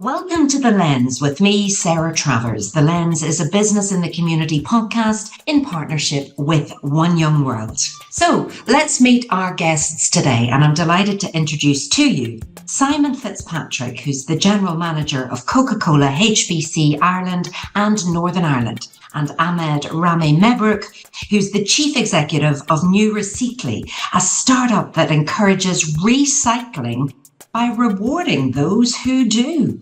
Welcome to The Lens with me, Sarah Travers. The Lens is a business in the community podcast in partnership with One Young World. So let's meet our guests today, and I'm delighted to introduce to you Simon Fitzpatrick, who's the General Manager of Coca-Cola HBC Ireland and Northern Ireland, and Ahmed Ramy Mebrouk, who's the Chief Executive of Nrecycli, a startup that encourages recycling by rewarding those who do.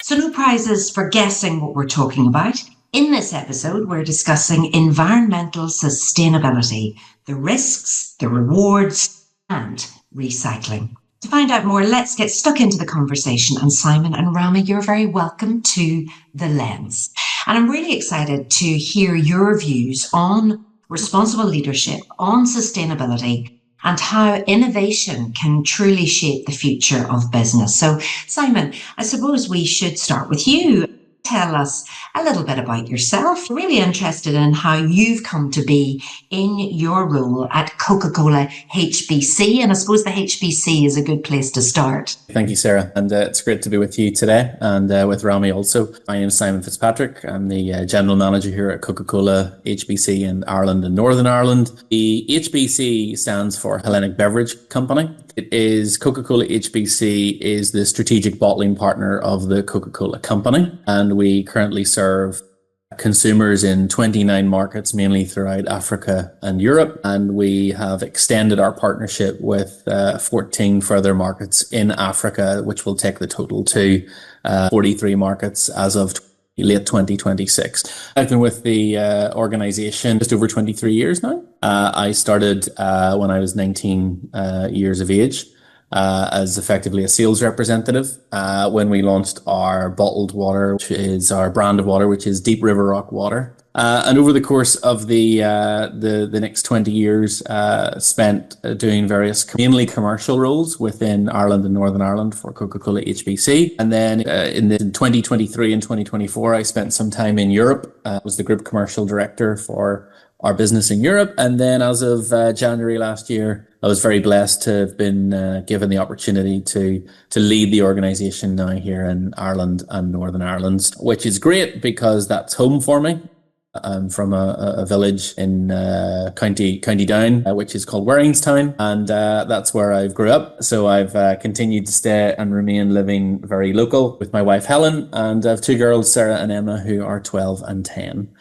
So no prizes for guessing what we're talking about. In this episode, we're discussing environmental sustainability, the risks, the rewards, and recycling. To find out more, let's get stuck into the conversation. And Simon and Ramy, you're very welcome to The Lens. And I'm really excited to hear your views on responsible leadership, on sustainability, and how innovation can truly shape the future of business. So, Simon, I suppose we should start with you. Tell us a little bit about yourself. Really interested in how you've come to be in your role at Coca-Cola HBC. And I suppose the HBC is a good place to start. Thank you, Sarah. And it's great to be with you today and with Ramy also. My name is Simon Fitzpatrick. I'm the General Manager here at Coca-Cola HBC in Ireland and Northern Ireland. The HBC stands for Hellenic Beverage Company. It is Coca-Cola HBC is the strategic bottling partner of the Coca-Cola Company, and we currently serve consumers in 29 markets, mainly throughout Africa and Europe, and we have extended our partnership with 14 further markets in Africa, which will take the total to 43 markets as of late 2026. I've been with the organization just over 23 years now. I started when I was 19 years of age as effectively a sales representative when we launched our bottled water, which is our brand of water, which is Deep River Rock water. And over the course of the next 20 years, spent doing various mainly commercial roles within Ireland and Northern Ireland for Coca-Cola HBC. And then in 2023 and 2024, I spent some time in Europe. Was the group commercial director for our business in Europe. And then as of January last year, I was very blessed to have been given the opportunity to lead the organisation now here in Ireland and Northern Ireland, which is great because that's home for me. I'm from a village in County Down, which is called Warringstown, and that's where I grew up. So I've continued to stay and remain living very local with my wife Helen, and I have two girls, Sarah and Emma, who are 12 and 10.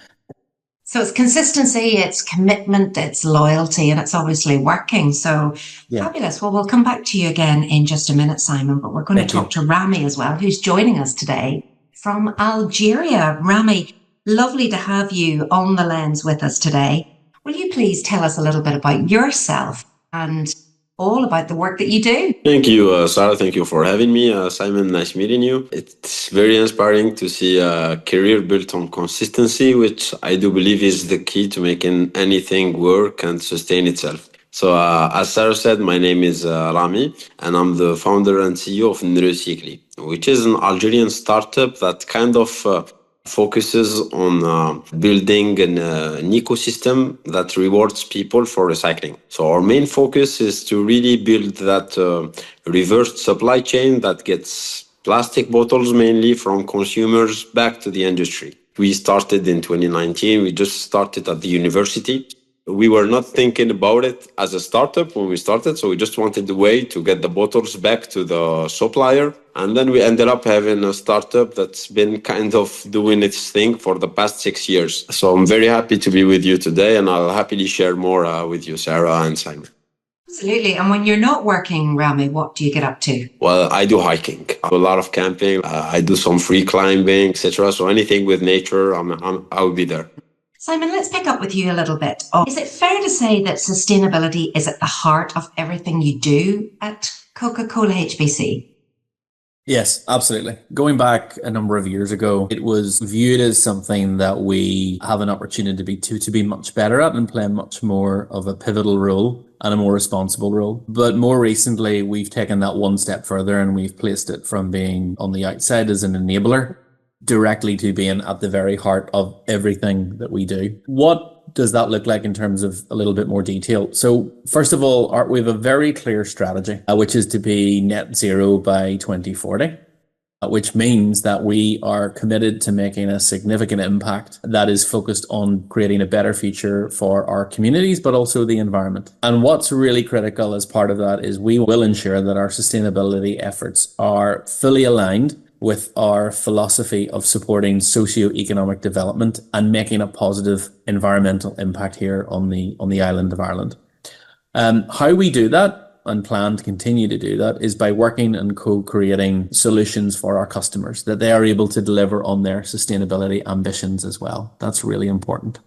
So it's consistency, it's commitment, it's loyalty, and it's obviously working. So Fabulous. Well, we'll come back to you again in just a minute, Simon, but we're going to talk to Ramy as well, who's joining us today from Algeria. Ramy, lovely to have you on The Lens with us today. Will you please tell us a little bit about yourself and all about the work that you do? Thank you, Sarah. Thank you for having me. Simon, nice meeting you. It's very inspiring to see a career built on consistency, which I do believe is the key to making anything work and sustain itself. So as Sarah said, my name is Ramy, and I'm the founder and CEO of Nrecycli, which is an Algerian startup that kind of focuses on building an ecosystem that rewards people for recycling. So our main focus is to really build that reverse supply chain that gets plastic bottles mainly from consumers back to the industry. We started in 2019. We just started at the university. We were not thinking about it as a startup when we started, so we just wanted a way to get the bottles back to the supplier. And then we ended up having a startup that's been kind of doing its thing for the past 6 years. So I'm very happy to be with you today, and I'll happily share more with you, Sarah and Simon. Absolutely. And when you're not working, Ramy, what do you get up to? Well, I do hiking. I do a lot of camping. I do some free climbing, etc. So anything with nature, I'll be there. Simon, let's pick up with you a little bit. Is it fair to say that sustainability is at the heart of everything you do at Coca-Cola HBC? Yes, absolutely. Going back a number of years ago, it was viewed as something that we have an opportunity to be much better at and play much more of a pivotal role and a more responsible role. But more recently, we've taken that one step further and we've placed it from being on the outside as an enabler directly to being at the very heart of everything that we do. What does that look like in terms of a little bit more detail? So first of all, we have a very clear strategy, which is to be net zero by 2040. which means that we are committed to making a significant impact that is focused on creating a better future for our communities, but also the environment. And what's really critical as part of that is we will ensure that our sustainability efforts are fully aligned with our philosophy of supporting socio-economic development and making a positive environmental impact here on the island of Ireland. How we do that and plan to continue to do that is by working and co-creating solutions for our customers that they are able to deliver on their sustainability ambitions as well. That's really important.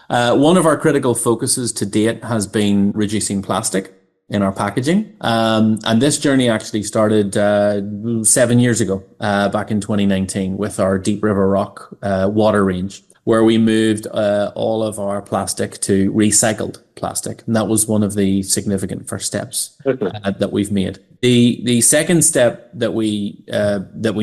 One of our critical focuses to date has been reducing plastic in our packaging. And this journey actually started 7 years ago, back in 2019 with our Deep River Rock water range, where we moved all of our plastic to recycled plastic. And that was one of the significant first steps that we've made. The second step that we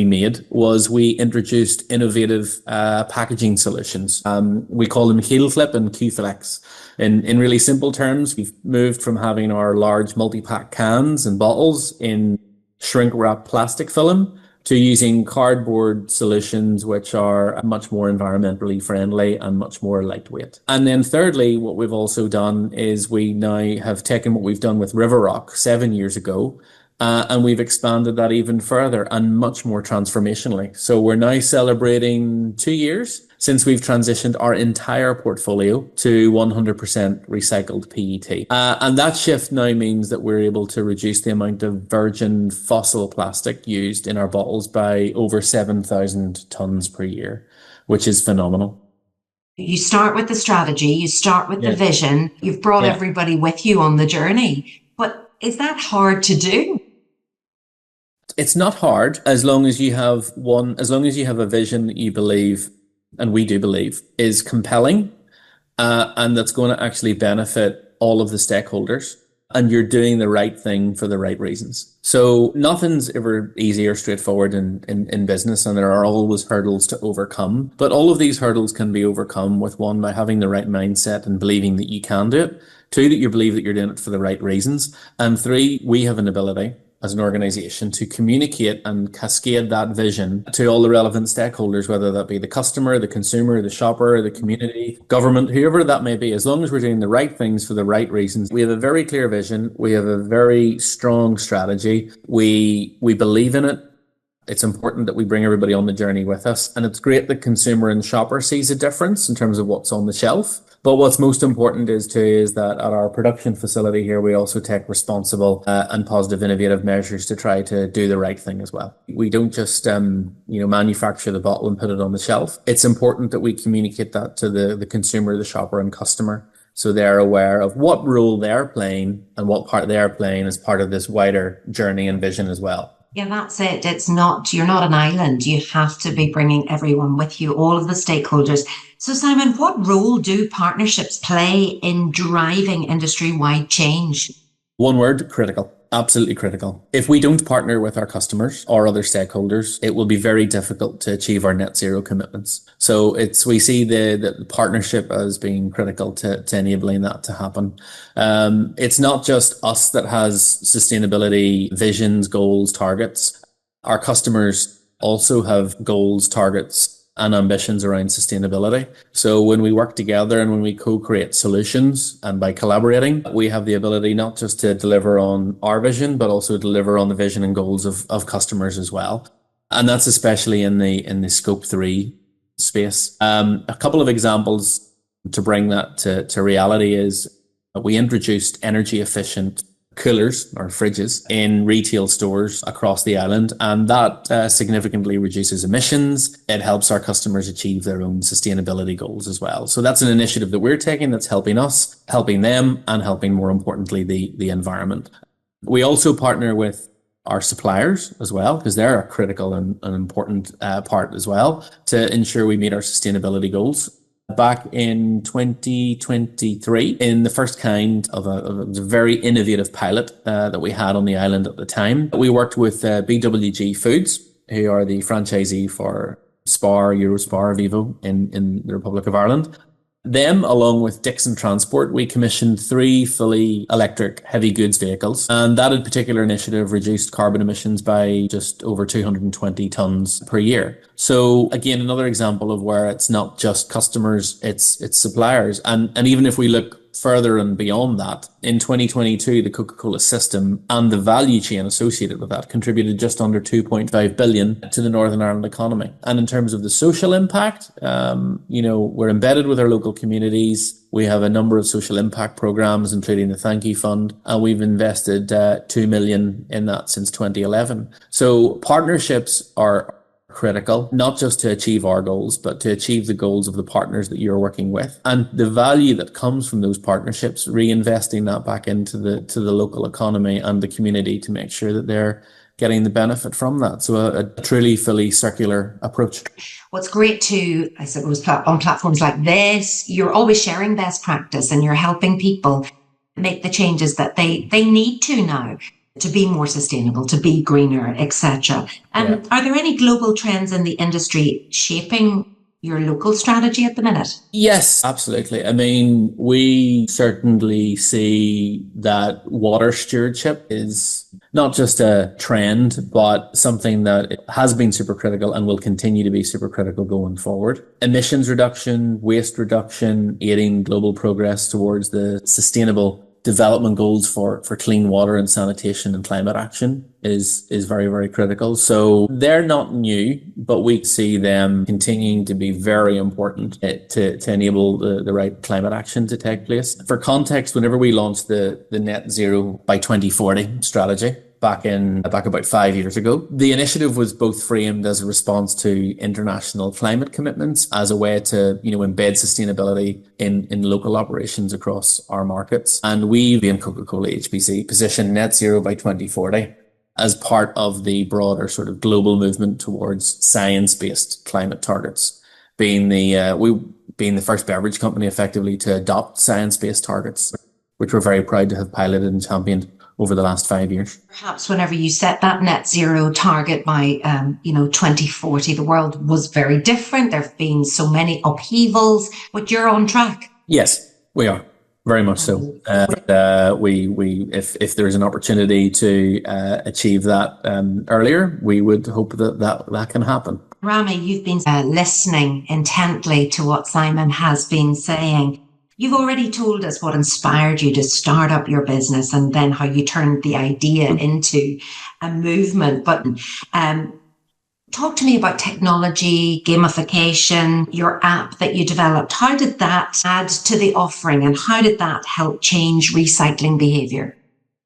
made was we introduced innovative packaging solutions. We call them heel flip and Q-Flex. In really simple terms, we've moved from having our large multi-pack cans and bottles in shrink wrap plastic film to using cardboard solutions, which are much more environmentally friendly and much more lightweight. And then thirdly, what we've also done is we now have taken what we've done with River Rock 7 years ago, and we've expanded that even further and much more transformationally. So we're now celebrating 2 years since we've transitioned our entire portfolio to 100% recycled PET. And that shift now means that we're able to reduce the amount of virgin fossil plastic used in our bottles by over 7,000 tons per year, which is phenomenal. You start with the strategy, you start with the vision, you've brought everybody with you on the journey. But is that hard to do? It's not hard as long as you have a vision that you believe, and we do believe, is compelling, and that's going to actually benefit all of the stakeholders, and you're doing the right thing for the right reasons. So nothing's ever easy or straightforward in business, and there are always hurdles to overcome. But all of these hurdles can be overcome with, one, by having the right mindset and believing that you can do it. Two, that you believe that you're doing it for the right reasons. And three, we have an ability as an organization to communicate and cascade that vision to all the relevant stakeholders, whether that be the customer, the consumer, the shopper, the community, government, whoever that may be. As long as we're doing the right things for the right reasons, we have a very clear vision. We have a very strong strategy. We believe in it. It's important that we bring everybody on the journey with us. And it's great that consumer and shopper sees a difference in terms of what's on the shelf. But what's most important is that at our production facility here, we also take responsible and positive innovative measures to try to do the right thing as well. We don't just manufacture the bottle and put it on the shelf. It's important that we communicate that to the consumer, the shopper and customer, so they're aware of what role they're playing and what part they're playing as part of this wider journey and vision as well. Yeah, that's it. You're not an island. You have to be bringing everyone with you, all of the stakeholders. So Simon, what role do partnerships play in driving industry-wide change? One word: critical. Absolutely critical. If we don't partner with our customers or other stakeholders, it will be very difficult to achieve our net zero commitments. So we see the partnership as being critical to enabling that to happen. It's not just us that has sustainability visions, goals, targets. Our customers also have goals, targets, and ambitions around sustainability. So when we work together and when we co-create solutions, and by collaborating, we have the ability not just to deliver on our vision, but also deliver on the vision and goals of customers as well. And that's especially in the Scope 3 space. A couple of examples to bring that to reality is we introduced energy efficient coolers or fridges in retail stores across the island, and that significantly reduces emissions. It helps our customers achieve their own sustainability goals as well. So that's an initiative that we're taking that's helping us, helping them, and helping, more importantly, the environment. We also partner with our suppliers as well, because they're a critical and important part as well to ensure we meet our sustainability goals. Back in 2023, in the first kind of a very innovative pilot that we had on the island at the time, we worked with BWG Foods, who are the franchisee for Spar, Eurospar, Vivo in the Republic of Ireland. Them, along with Dixon Transport, we commissioned 3 fully electric heavy goods vehicles. And that in particular initiative reduced carbon emissions by just over 220 tonnes per year. So again, another example of where it's not just customers, it's suppliers. And even if we look further and beyond that, in 2022, the Coca-Cola system and the value chain associated with that contributed just under 2.5 billion to the Northern Ireland economy. And in terms of the social impact, we're embedded with our local communities. We have a number of social impact programs, including the Thank You Fund, and we've invested 2 million in that since 2011. So partnerships are critical, not just to achieve our goals, but to achieve the goals of the partners that you're working with. And the value that comes from those partnerships, reinvesting that back into the local economy and the community to make sure that they're getting the benefit from that. So a truly fully circular approach. What's great too, I suppose, on platforms like this, you're always sharing best practice and you're helping people make the changes that they need to now, to be more sustainable, to be greener, etc. Are there any global trends in the industry shaping your local strategy at the minute? Yes, absolutely. I mean, we certainly see that water stewardship is not just a trend, but something that has been super critical and will continue to be super critical going forward. Emissions reduction, waste reduction, aiding global progress towards the sustainable development goals for clean water and sanitation and climate action is very, very critical. So they're not new, but we see them continuing to be very important to enable the right climate action to take place. For context, whenever we launched the net zero by 2040 strategy, back about 5 years ago, the initiative was both framed as a response to international climate commitments, as a way to embed sustainability in local operations across our markets. And we, being Coca-Cola HBC, positioned net zero by 2040 as part of the broader sort of global movement towards science-based climate targets, being the first beverage company effectively to adopt science-based targets, which we're very proud to have piloted and championed over the last 5 years. Perhaps whenever you set that net zero target by 2040, the world was very different. There have been so many upheavals, but you're on track. Yes, we are. Very much so. If there's an opportunity to achieve that earlier, we would hope that can happen. Ramy, you've been listening intently to what Simon has been saying. You've already told us what inspired you to start up your business and then how you turned the idea into a movement. But talk to me about technology, gamification, your app that you developed. How did that add to the offering and how did that help change recycling behavior?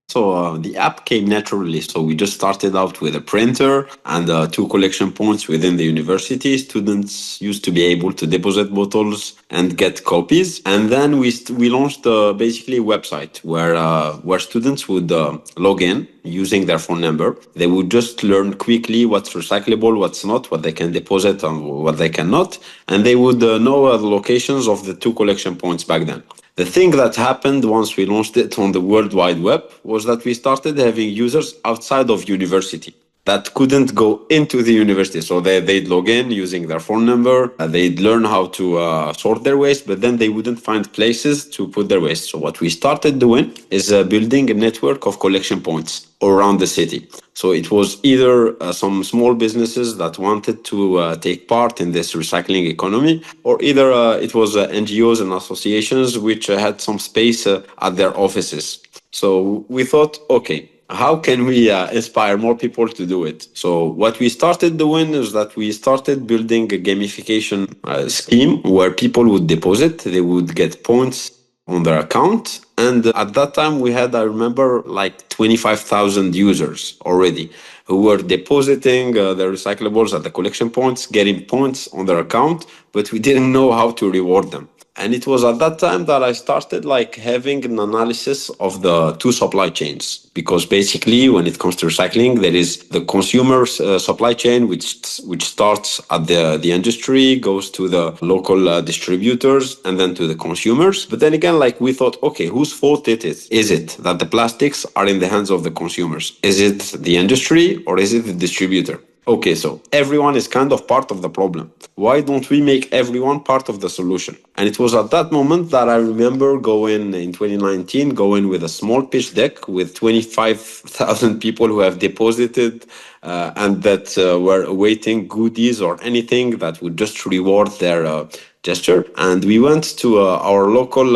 So the app came naturally. So we just started out with a printer and 2 collection points within the university. Students used to be able to deposit bottles and get copies. And then we launched basically a website where students would log in using their phone number. They would just learn quickly what's recyclable, what's not, what they can deposit and what they cannot. And they would know the locations of the 2 collection points back then. The thing that happened once we launched it on the World Wide Web was that we started having users outside of university that couldn't go into the university. So they'd log in using their phone number, they'd learn how to sort their waste, but then they wouldn't find places to put their waste. So what we started doing is building a network of collection points around the city. So it was either some small businesses that wanted to take part in this recycling economy, or either it was NGOs and associations which had some space at their offices. So we thought, okay, how can we inspire more people to do it? So what we started doing is that we started building a gamification scheme where people would deposit, they would get points on their account. And at that time we had, I remember, like 25,000 users already who were depositing their recyclables at the collection points, getting points on their account, but we didn't know how to reward them. And it was at that time that I started having an analysis of the 2 supply chains, because basically when it comes to recycling, there is the consumer's supply chain, which starts at the industry, goes to the local distributors, and then to the consumers. But then again, we thought, okay, whose fault it is? Is it that the plastics are in the hands of the consumers? Is it the industry or is it the distributor? Okay, so everyone is kind of part of the problem. Why don't we make everyone part of the solution? And it was at that moment that I remember going in 2019, going with a small pitch deck with 25,000 people who have deposited and that were awaiting goodies or anything that would just reward their gesture. And we went to our local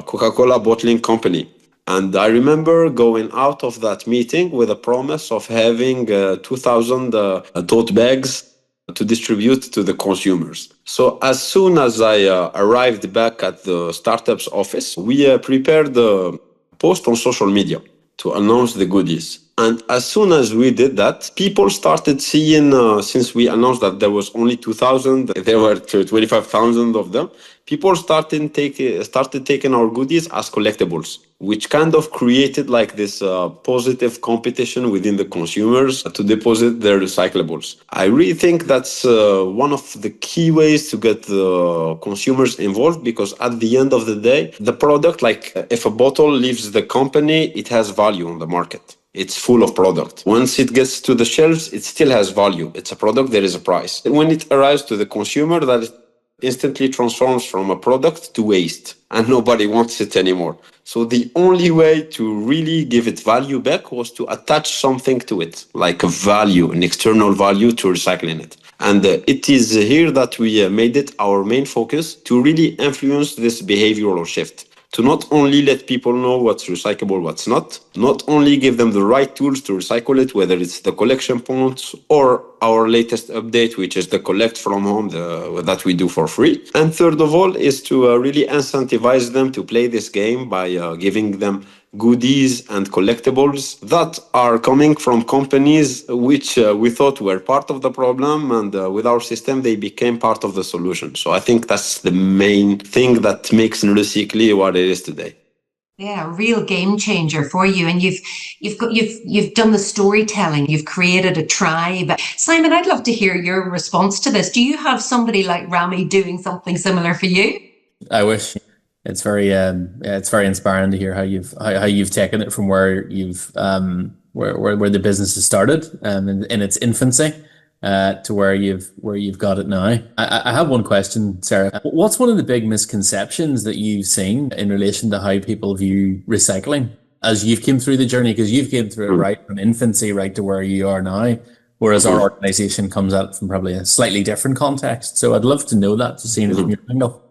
Coca-Cola bottling company. And I remember going out of that meeting with a promise of having 2,000 tote bags to distribute to the consumers. So as soon as I arrived back at the startup's office, we prepared a post on social media to announce the goodies. And as soon as we did that, people started seeing, since we announced that there was only 2,000, there were 25,000 of them, people started taking our goodies as collectibles, which kind of created like this positive competition within the consumers to deposit their recyclables. I really think that's one of the key ways to get the consumers involved, because at the end of the day, the product, like if a bottle leaves the company, it has value on the market. It's full of product. Once it gets to the shelves, it still has value. It's a product, there is a price. And when it arrives to the consumer, that instantly transforms from a product to waste, and nobody wants it anymore. So the only way to really give it value back was to attach something to it, like a value, an external value to recycling it. And it is here that we made it our main focus to really influence this behavioral shift. To not only let people know what's recyclable, what's not only give them the right tools to recycle it, whether it's the collection points or our latest update, which is the collect from home that we do for free. And third of all is to really incentivize them to play this game by giving them goodies and collectibles that are coming from companies which we thought were part of the problem, and with our system they became part of the solution. So I think that's the main thing that makes Nrecycli what it is today. Yeah, a real game changer for you, and you've done the storytelling. You've created a tribe. Simon, I'd love to hear your response to this. Do you have somebody like Ramy doing something similar for you? I wish. It's very inspiring to hear how you've taken it from where you've where the business has started in its infancy to where you've got it now. I have one question, Sarah. What's one of the big misconceptions that you've seen in relation to how people view recycling as you've came through the journey? Because you've came through it right from infancy right to where you are now, whereas our organization comes at it from probably a slightly different context. So I'd love to know that, to see it from your angle.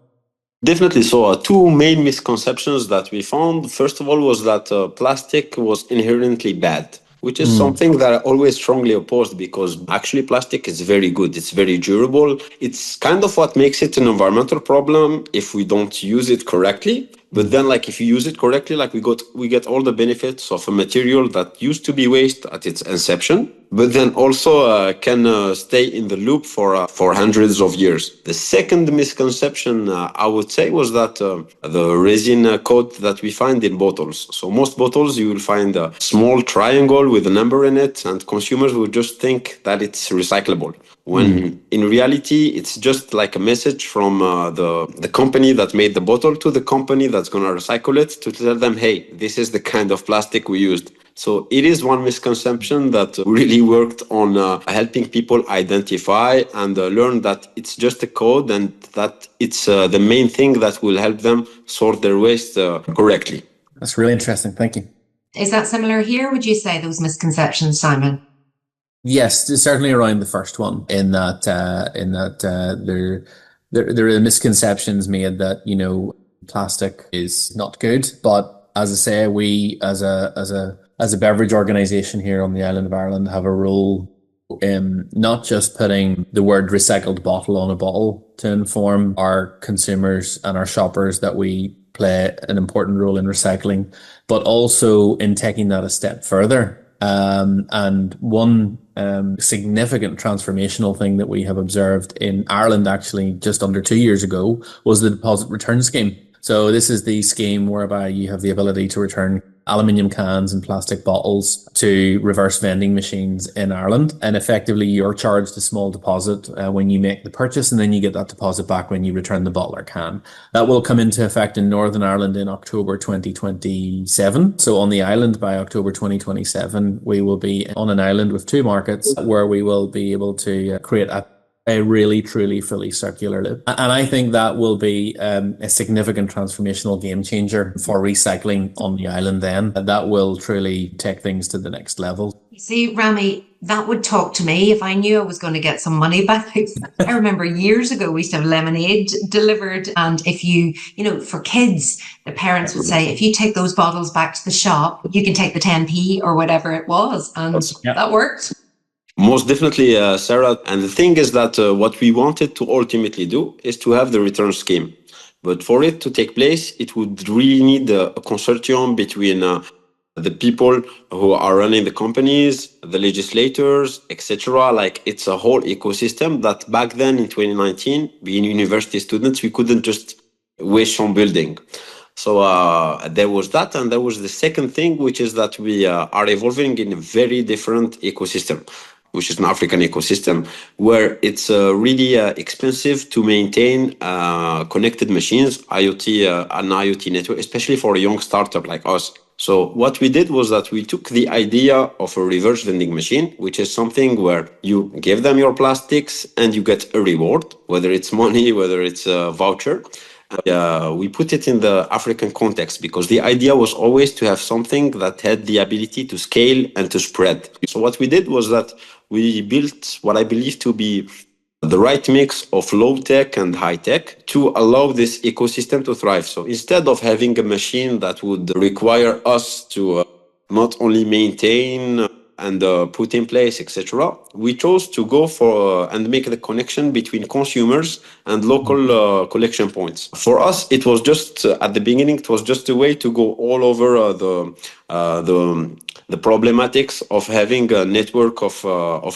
Definitely. So two main misconceptions that we found. First of all was that plastic was inherently bad, which is something that I always strongly opposed, because actually plastic is very good. It's very durable. It's kind of what makes it an environmental problem if we don't use it correctly. But then, like, if you use it correctly, like we get all the benefits of a material that used to be waste at its inception, but then also can stay in the loop for hundreds of years. The second misconception, I would say, was that the resin coat that we find in bottles. So most bottles, you will find a small triangle with a number in it, and consumers will just think that it's recyclable. When in reality, it's just like a message from the company that made the bottle to the company that's going to recycle it, to tell them, hey, this is the kind of plastic we used. So it is one misconception that really worked on helping people identify and learn that it's just a code, and that it's the main thing that will help them sort their waste correctly. That's really interesting. Thank you. Is that similar here, would you say, those misconceptions, Simon? Yes, certainly around the first one, in that there are misconceptions made that, you know, plastic is not good. But as I say, we as a beverage organization here on the island of Ireland have a role in not just putting the word recycled bottle on a bottle to inform our consumers and our shoppers that we play an important role in recycling, but also in taking that a step further. And one significant transformational thing that we have observed in Ireland, actually just under 2 years ago, was the deposit return scheme. So this is the scheme whereby you have the ability to return aluminium cans and plastic bottles to reverse vending machines in Ireland. And effectively, you're charged a small deposit when you make the purchase, and then you get that deposit back when you return the bottle or can. That will come into effect in Northern Ireland in October 2027. So on the island by October 2027, we will be on an island with 2 markets where we will be able to create a really, truly, fully circular loop. And I think that will be a significant transformational game changer for recycling on the island then. That will truly take things to the next level. You see, Ramy, that would talk to me if I knew I was going to get some money back. I remember years ago, we used to have lemonade delivered. And if you for kids, the parents would say, if you take those bottles back to the shop, you can take the 10p or whatever it was. And that worked. Most definitely, Sarah. And the thing is that what we wanted to ultimately do is to have the return scheme. But for it to take place, it would really need a consortium between the people who are running the companies, the legislators, etc. Like, it's a whole ecosystem that back then in 2019, being university students, we couldn't just wish on building. So there was that. And there was the second thing, which is that we are evolving in a very different ecosystem, which is an African ecosystem, where it's really expensive to maintain connected machines, an IoT network, especially for a young startup like us. So what we did was that we took the idea of a reverse vending machine, which is something where you give them your plastics and you get a reward, whether it's money, whether it's a voucher. We put it in the African context because the idea was always to have something that had the ability to scale and to spread. So what we did was that we built what I believe to be the right mix of low tech and high tech to allow this ecosystem to thrive. So instead of having a machine that would require us to not only maintain and put in place, etc., we chose to go for and make the connection between consumers and local collection points. For us, it was just at the beginning, it was just a way to go all over the problematics of having a network of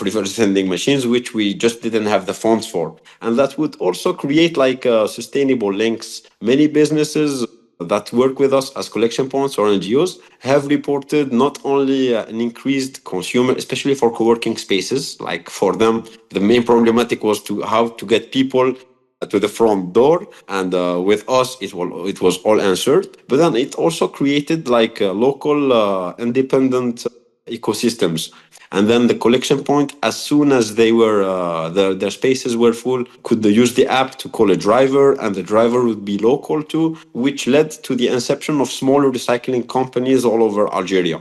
reverse vending machines, which we just didn't have the funds for, and that would also create like sustainable links. Many businesses that work with us as collection points or NGOs have reported not only an increased consumer, especially for co-working spaces. Like, for them, the main problematic was how to get people to the front door, and with us it was all answered. But then it also created like local independent ecosystems. And then the collection point, as soon as they were their spaces were full, could use the app to call a driver, and the driver would be local too, which led to the inception of smaller recycling companies all over Algeria.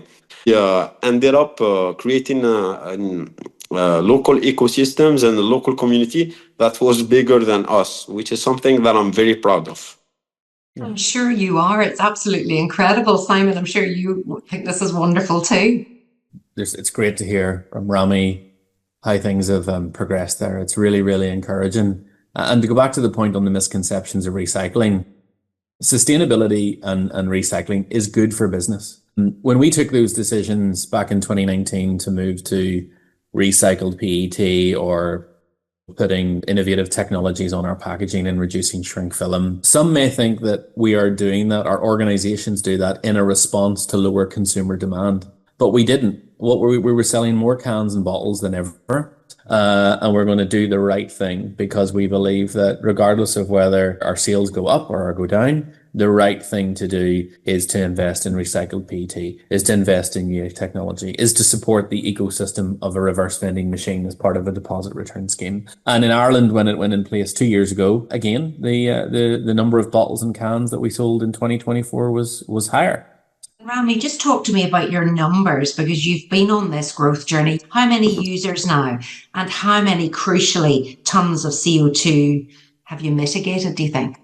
Ended up creating local ecosystems and a local community that was bigger than us, which is something that I'm very proud of. I'm sure you are. It's absolutely incredible, Simon. I'm sure you think this is wonderful too. It's great to hear from Ramy how things have progressed there. It's really, really encouraging. And to go back to the point on the misconceptions of recycling, sustainability and recycling is good for business. When we took those decisions back in 2019 to move to recycled PET or putting innovative technologies on our packaging and reducing shrink film, some may think that we are doing that, our organizations do that in a response to lower consumer demand. But we didn't. We were selling more cans and bottles than ever. And we're going to do the right thing because we believe that regardless of whether our sales go up or go down, the right thing to do is to invest in recycled PET, is to invest in new technology, is to support the ecosystem of a reverse vending machine as part of a deposit return scheme. And in Ireland, when it went in place 2 years ago, again, the number of bottles and cans that we sold in 2024 was higher. Ramy, just talk to me about your numbers, because you've been on this growth journey. How many users now, and how many, crucially, tons of CO2 have you mitigated, do you think?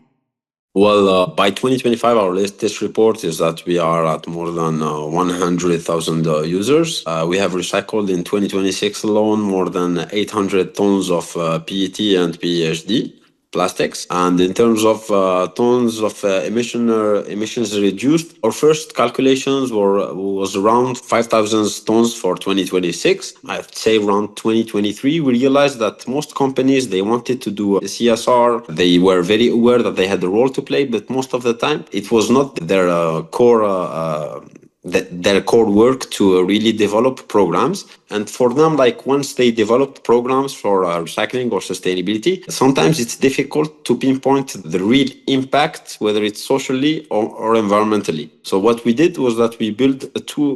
Well, by 2025, our latest report is that we are at more than 100,000 users. We have recycled in 2026 alone more than 800 tons of PET and PEHD plastics. And in terms of tons of emissions reduced, our first calculations was around 5,000 tons for 2026. I'd say around 2023, we realized that most companies, they wanted to do CSR. They were very aware that they had a role to play, but most of the time it was not their core their core work to really develop programs. And for them, like once they developed programs for recycling or sustainability, sometimes it's difficult to pinpoint the real impact, whether it's socially or environmentally. So what we did was that we built a tool,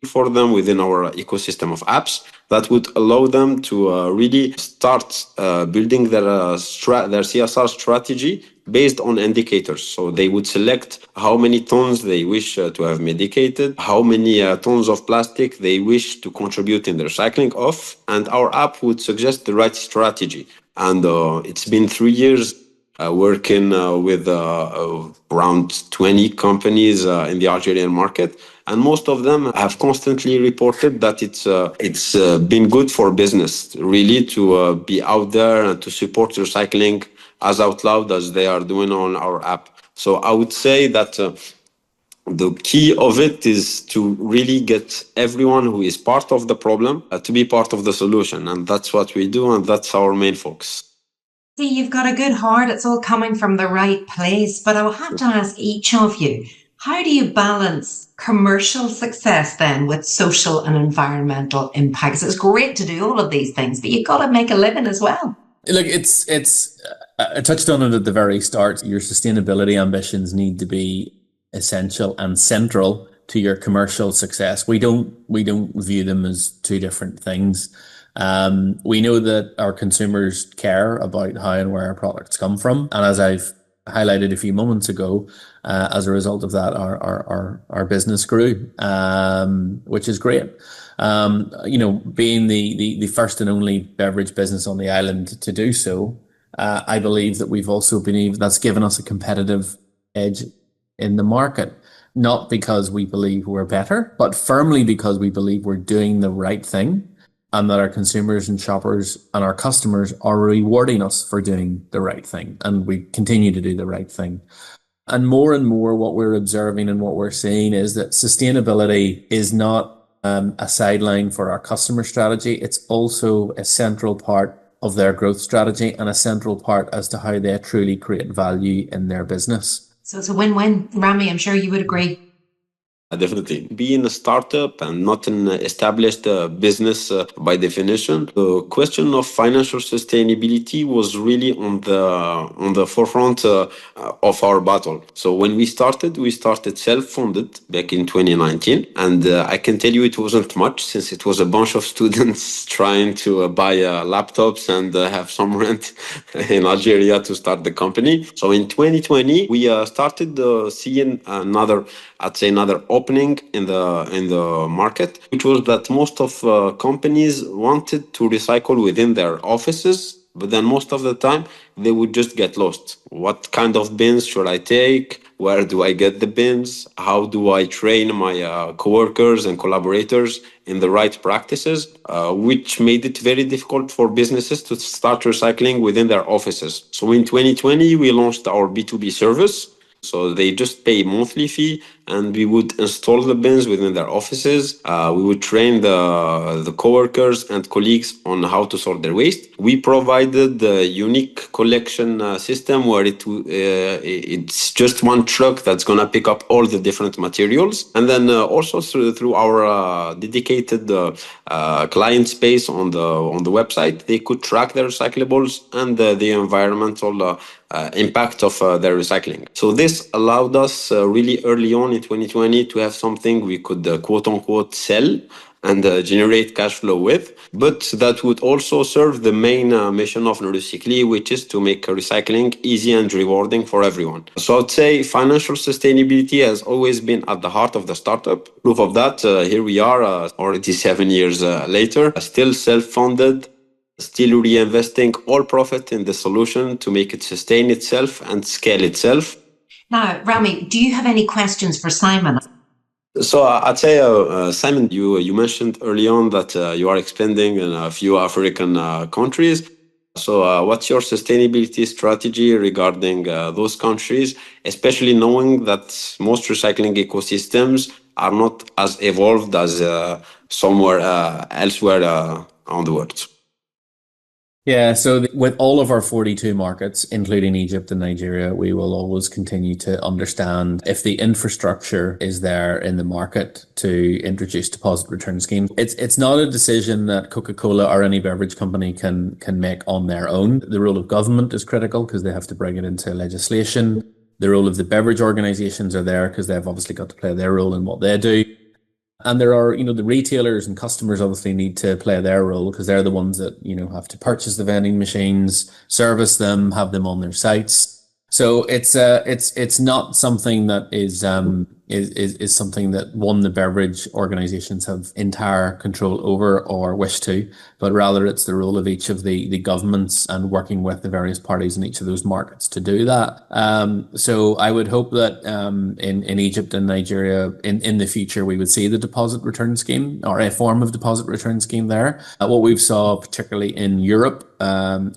for them within our ecosystem of apps that would allow them to really start building their CSR strategy based on indicators. So they would select how many tons they wish to have medicated, how many tons of plastic they wish to contribute in the recycling of, and our app would suggest the right strategy. And it's been 3 years working with around 20 companies in the Algerian market. And most of them have constantly reported that it's been good for business, really, to be out there and to support recycling as out loud as they are doing on our app. So I would say that the key of it is to really get everyone who is part of the problem to be part of the solution. And that's what we do, and that's our main focus. See, you've got a good heart. It's all coming from the right place. But I'll have to ask each of you, how do you balance commercial success then with social and environmental impacts? It's great to do all of these things, but you've got to make a living as well. Look, I touched on it at the very start. Your sustainability ambitions need to be essential and central to your commercial success. We don't view them as two different things. We know that our consumers care about how and where our products come from, and as I've highlighted a few moments ago, as a result of that, our business grew, which is great. Being the first and only beverage business on the island to do so, I believe that we've also that's given us a competitive edge in the market, not because we believe we're better, but firmly because we believe we're doing the right thing, and that our consumers and shoppers and our customers are rewarding us for doing the right thing, and we continue to do the right thing. And more what we're observing and what we're seeing is that sustainability is not a sideline for our customer strategy. It's also a central part of their growth strategy and a central part as to how they truly create value in their business. So it's a win-win. Ramy, I'm sure you would agree. Definitely. Being a startup and not an established business by definition, the question of financial sustainability was really on the forefront of our battle. So when we started self-funded back in 2019. And I can tell you it wasn't much, since it was a bunch of students trying to buy laptops and have some rent in Algeria to start the company. So in 2020, we started seeing another opening in the market, which was that most of companies wanted to recycle within their offices, but then most of the time they would just get lost. What kind of bins should I take? Where do I get the bins? How do I train my coworkers and collaborators in the right practices? Which made it very difficult for businesses to start recycling within their offices. So in 2020, we launched our B2B service. So they just pay a monthly fee, and we would install the bins within their offices. We would train the coworkers and colleagues on how to sort their waste. We provided the unique collection system where it's just one truck that's going to pick up all the different materials. And then also through our dedicated client space on the website, they could track their recyclables and the environmental impact of their recycling. So this allowed us really early on in 2020 to have something we could quote unquote sell and generate cash flow with, but that would also serve the main mission of Nrecycli, which is to make recycling easy and rewarding for everyone. So I'd say financial sustainability has always been at the heart of the startup. Proof of that, here we are already 7 years later, still self-funded, still reinvesting all profit in the solution to make it sustain itself and scale itself. Now, Ramy, do you have any questions for Simon? So I'd say, Simon, you mentioned early on that you are expanding in a few African countries. So what's your sustainability strategy regarding those countries, especially knowing that most recycling ecosystems are not as evolved as somewhere elsewhere on the world? Yeah, so with all of our 42 markets, including Egypt and Nigeria, we will always continue to understand if the infrastructure is there in the market to introduce deposit return schemes. It's not a decision that Coca-Cola or any beverage company can make on their own. The role of government is critical because they have to bring it into legislation. The role of the beverage organizations are there because they've obviously got to play their role in what they do. And there are, the retailers and customers obviously need to play their role because they're the ones that, have to purchase the vending machines, service them, have them on their sites. So it's not something that is something that the beverage organizations have entire control over or wish to, but rather it's the role of each of the governments and working with the various parties in each of those markets to do that. So I would hope that in Egypt and Nigeria in the future we would see the deposit return scheme or a form of deposit return scheme there. What we've saw particularly in Europe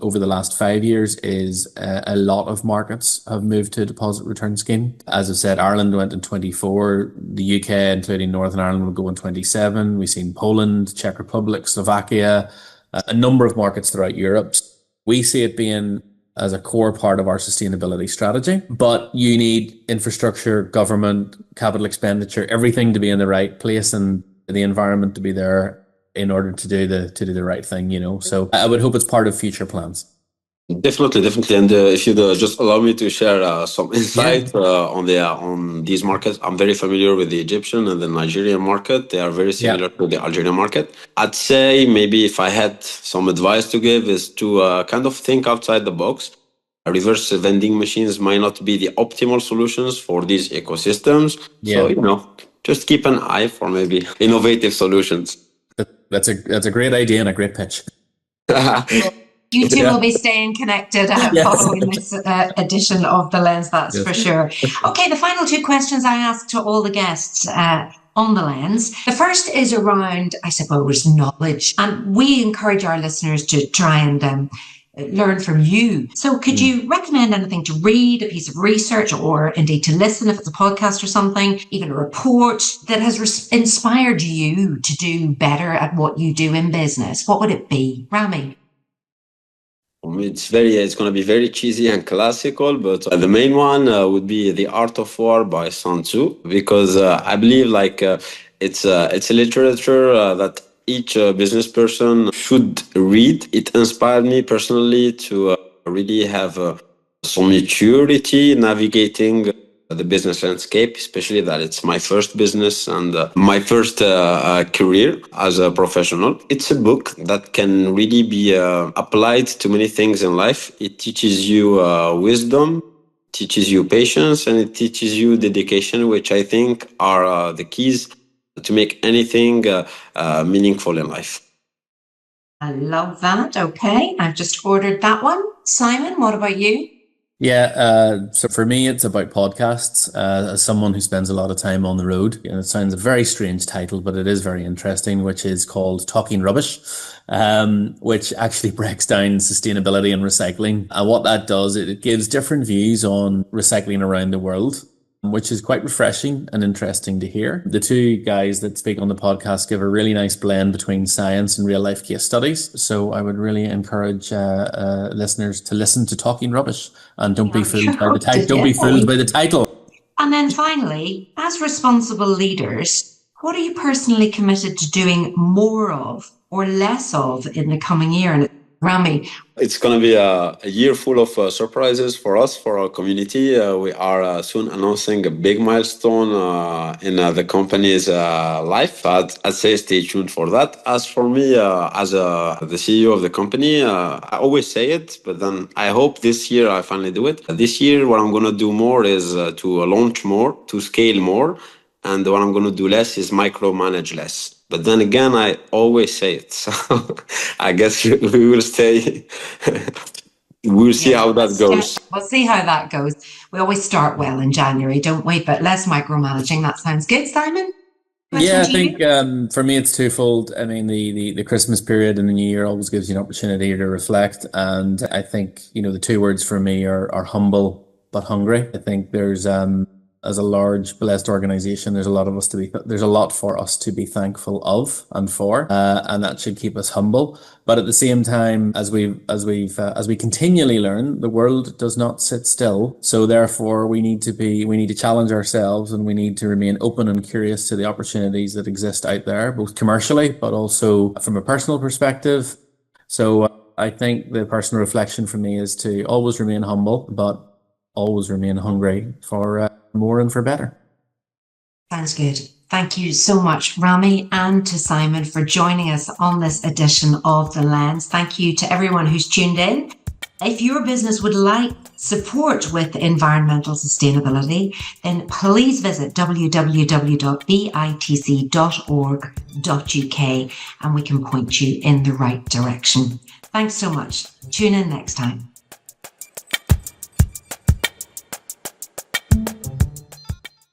over the last 5 years is a lot of markets have moved to a deposit return scheme. As I said, Ireland went in 24, the UK, including Northern Ireland, will go in 27. We've seen Poland, Czech Republic, Slovakia, a number of markets throughout Europe. We see it being as a core part of our sustainability strategy, but you need infrastructure, government, capital expenditure, everything to be in the right place and the environment to be there in order to do the right thing, So I would hope it's part of future plans. Definitely. And if you just allow me to share some insight on these markets, I'm very familiar with the Egyptian and the Nigerian market. They are very similar to the Algerian market. I'd say maybe if I had some advice to give is to kind of think outside the box. Reverse vending machines might not be the optimal solutions for these ecosystems. Yeah. So, just keep an eye for maybe innovative solutions. That's a great idea and a great pitch. You two will be staying connected following this edition of The Lens, that's for sure. Okay, the final two questions I ask to all the guests on The Lens. The first is around, I suppose, knowledge. And we encourage our listeners to try and learn from you. So could you recommend anything to read, a piece of research, or indeed to listen if it's a podcast or something, even a report that has inspired you to do better at what you do in business? What would it be? Ramy? It's going to be very cheesy and classical, but the main one would be The Art of War by Sun Tzu, because I believe it's a literature that each business person should read. It inspired me personally to really have some maturity navigating the business landscape, especially that it's my first business and my first career as a professional. It's a book that can really be applied to many things in life. It teaches you wisdom, teaches you patience, and it teaches you dedication, which I think are the keys to make anything meaningful in life. I love that. Okay, I've just ordered that one. Simon, what about you? Yeah, so for me, it's about podcasts. As someone who spends a lot of time on the road, it sounds a very strange title, but it is very interesting, which is called Talking Rubbish, which actually breaks down sustainability and recycling. And what that does, it gives different views on recycling around the world, which is quite refreshing and interesting to hear. The two guys that speak on the podcast give a really nice blend between science and real life case studies. So I would really encourage listeners to listen to Talking Rubbish and don't be fooled by the title. Don't be fooled by the title. And then finally, as responsible leaders, what are you personally committed to doing more of or less of in the coming year? And Ramy? It's going to be a year full of surprises for us, for our community. We are soon announcing a big milestone in the company's life. I'd say stay tuned for that. As for me, as the CEO of the company, I always say it, but then I hope this year I finally do it. This year, what I'm going to do more is to launch more, to scale more. And what I'm going to do less is micromanage less. But then again, I always say it. So I guess we will stay. We'll see how that goes. We'll see how that goes. We always start well in January, don't we? But less micromanaging. That sounds good, Simon? Yeah, I think for me it's twofold. I mean, the Christmas period and the New Year always gives you an opportunity to reflect. And I think, the two words for me are humble but hungry. I think there's a as a large, blessed organization, there's a lot for us to be thankful of and for, and that should keep us humble. But at the same time, as we continually learn, the world does not sit still. So therefore, we need to challenge ourselves, and we need to remain open and curious to the opportunities that exist out there, both commercially, but also from a personal perspective. So I think the personal reflection for me is to always remain humble, but always remain hungry for more and for better. Sounds good. Thank you so much, Ramy, and to Simon for joining us on this edition of The Lens. Thank you to everyone who's tuned in. If your business would like support with environmental sustainability, then please visit www.bitc.org.uk and we can point you in the right direction. Thanks so much. Tune in next time.